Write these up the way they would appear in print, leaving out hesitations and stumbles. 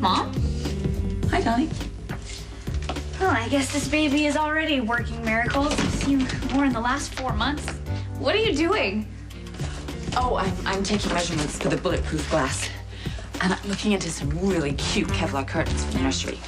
Mom? Hi, darling. Oh, I guess this baby is already working miracles. I've seen more in the last 4 months. What are you doing? Oh, I'm taking measurements for the bulletproof glass. And I'm looking into some really cute Kevlar curtains for the nursery.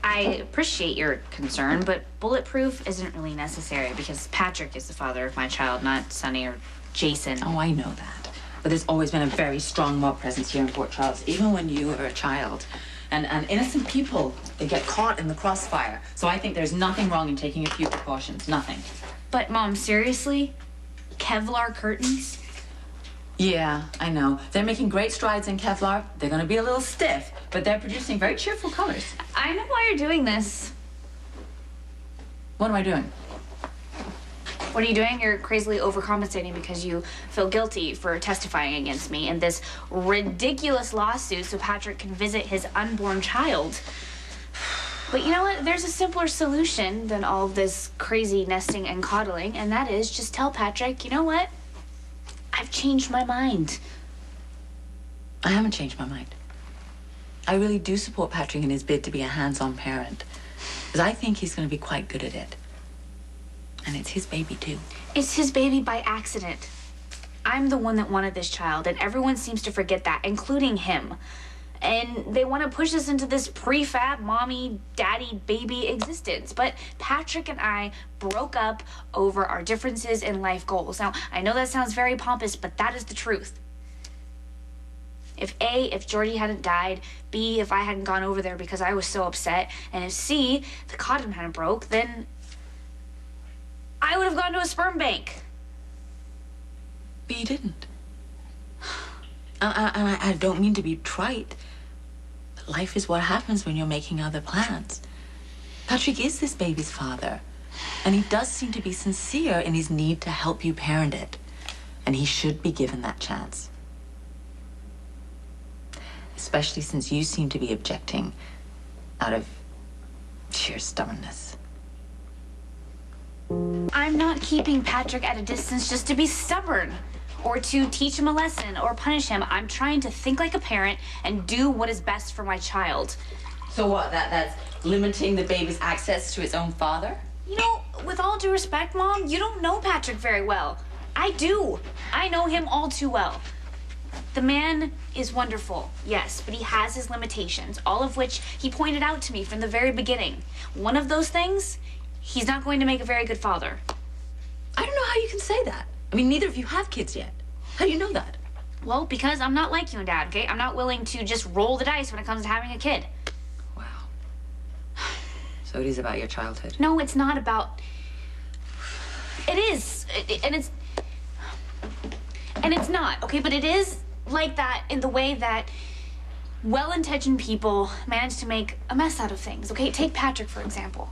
I appreciate your concern, but bulletproof isn't really necessary because Patrick is the father of my child, not Sonny or Jason. Oh, I know that. But there's always been a very strong mob presence here in Port Charles, even when you were a child. And innocent people, they get caught in the crossfire. So I think there's nothing wrong in taking a few precautions. Nothing. But, Mom, seriously? Kevlar curtains? Yeah, I know. They're making great strides in Kevlar. They're going to be a little stiff, but they're producing very cheerful colors. I know why you're doing this. What am I doing? What are you doing? You're crazily overcompensating because you feel guilty for testifying against me in this ridiculous lawsuit so Patrick can visit his unborn child. But you know what? There's a simpler solution than all of this crazy nesting and coddling, and that is just tell Patrick, you know what? I've changed my mind. I haven't changed my mind. I really do support Patrick in his bid to be a hands-on parent, because I think he's going to be quite good at it. And it's his baby, too. It's his baby by accident. I'm the one that wanted this child, and everyone seems to forget that, including him. And they want to push us into this prefab mommy, daddy, baby existence. But Patrick and I broke up over our differences in life goals. Now, I know that sounds very pompous, but that is the truth. If A, if Georgie hadn't died, B, if I hadn't gone over there because I was so upset, and if C, the condom hadn't broke, then I would have gone to a sperm bank. But you didn't. I don't mean to be trite. But life is what happens when you're making other plans. Patrick is this baby's father. And he does seem to be sincere in his need to help you parent it. And he should be given that chance. Especially since you seem to be objecting out of sheer stubbornness. I'm not keeping Patrick at a distance just to be stubborn or to teach him a lesson or punish him. I'm trying to think like a parent and do what is best for my child. So what, that's limiting the baby's access to its own father? You know, with all due respect, Mom, you don't know Patrick very well. I do. I know him all too well. The man is wonderful, yes, but he has his limitations, all of which he pointed out to me from the very beginning. One of those things, he's not going to make a very good father. I don't know how you can say that. I mean, neither of you have kids yet. How do you know that? Well, because I'm not like you and Dad, okay? I'm not willing to just roll the dice when it comes to having a kid. Wow. So it is about your childhood. No, it's not about... It is. And it's not, okay? But it is like that in the way that well-intentioned people manage to make a mess out of things, okay? Take Patrick, for example.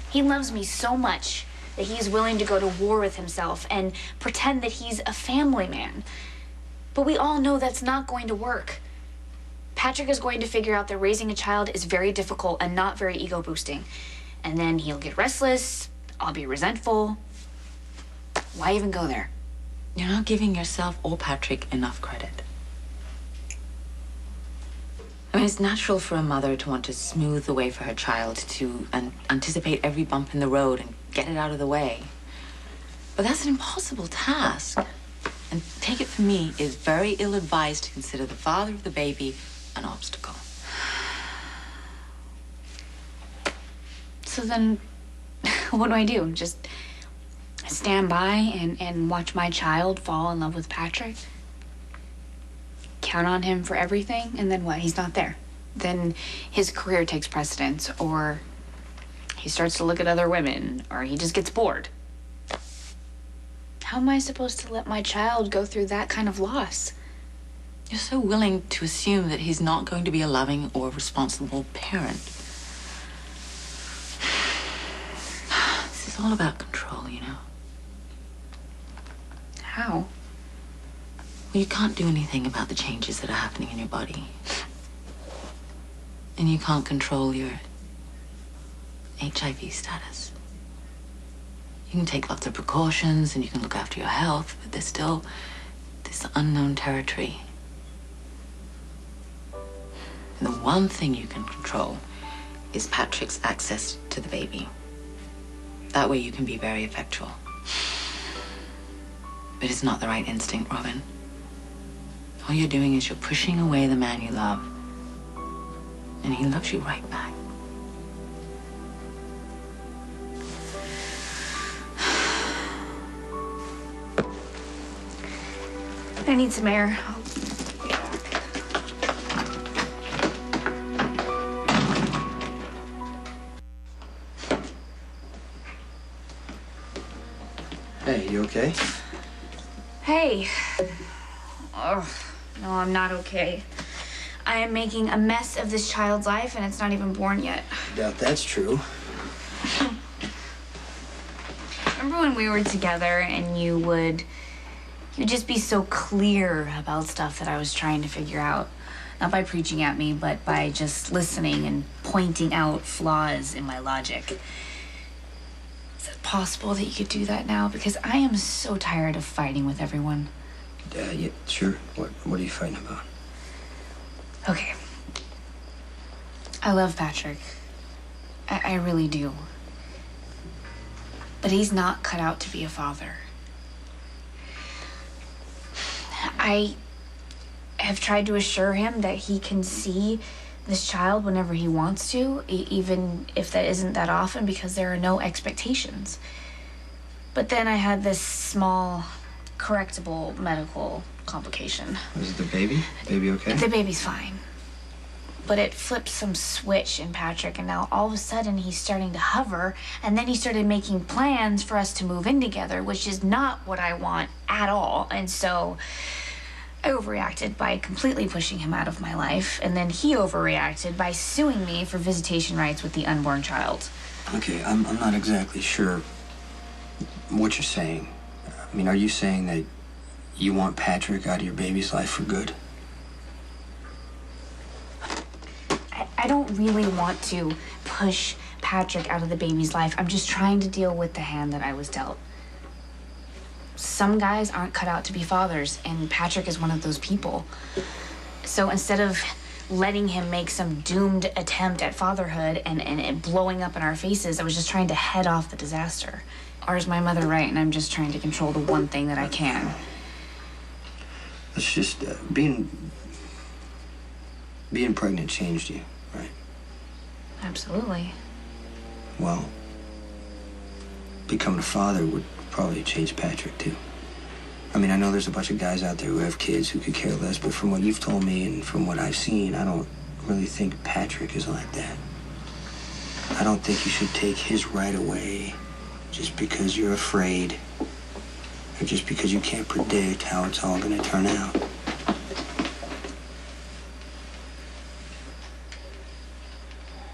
He loves me so much that he's willing to go to war with himself and pretend that he's a family man. But we all know that's not going to work. Patrick is going to figure out that raising a child is very difficult and not very ego-boosting. And then he'll get restless, I'll be resentful. Why even go there? You're not giving yourself or Patrick enough credit. I mean, it's natural for a mother to want to smooth the way for her child, to anticipate every bump in the road and get it out of the way. But that's an impossible task. And take it from me, it's very ill-advised to consider the father of the baby an obstacle. So then, what do I do? Just stand by and watch my child fall in love with Patrick? Count on him for everything, and then what? He's not there. Then his career takes precedence, or he starts to look at other women, or he just gets bored. How am I supposed to let my child go through that kind of loss? You're so willing to assume that he's not going to be a loving or responsible parent. This is all about control, you know. How? Well, you can't do anything about the changes that are happening in your body. And you can't control your HIV status. You can take lots of precautions and you can look after your health, but there's still this unknown territory. And the one thing you can control is Patrick's access to the baby. That way you can be very effectual. But it's not the right instinct, Robin. All you're doing is you're pushing away the man you love. And he loves you right back. I need some air. Hey, you okay? Hey. Ugh. No, I'm not okay. I am making a mess of this child's life, and it's not even born yet. I doubt that's true. Remember when we were together and you'd just be so clear about stuff that I was trying to figure out? Not by preaching at me, but by just listening and pointing out flaws in my logic. Is it possible that you could do that now? Because I am so tired of fighting with everyone. Yeah, sure. What are you fighting about? Okay. I love Patrick. I really do. But he's not cut out to be a father. I have tried to assure him that he can see this child whenever he wants to, even if that isn't that often, because there are no expectations. But then I had this small, correctable medical complication. Was it the baby? Baby okay? The baby's fine. But it flipped some switch in Patrick, and now all of a sudden he's starting to hover, and then he started making plans for us to move in together, which is not what I want at all. And so I overreacted by completely pushing him out of my life, and then he overreacted by suing me for visitation rights with the unborn child. Okay, I'm not exactly sure what you're saying. I mean, are you saying that you want Patrick out of your baby's life for good? I don't really want to push Patrick out of the baby's life. I'm just trying to deal with the hand that I was dealt. Some guys aren't cut out to be fathers, and Patrick is one of those people. So instead of letting him make some doomed attempt at fatherhood and blowing up in our faces, I was just trying to head off the disaster. Or is my mother right, and I'm just trying to control the one thing that I can? It's just being pregnant changed you, right? Absolutely. Well, becoming a father would probably change Patrick, too. I mean, I know there's a bunch of guys out there who have kids who could care less, but from what you've told me and from what I've seen, I don't really think Patrick is like that. I don't think you should take his right away just because you're afraid or just because you can't predict how it's all going to turn out.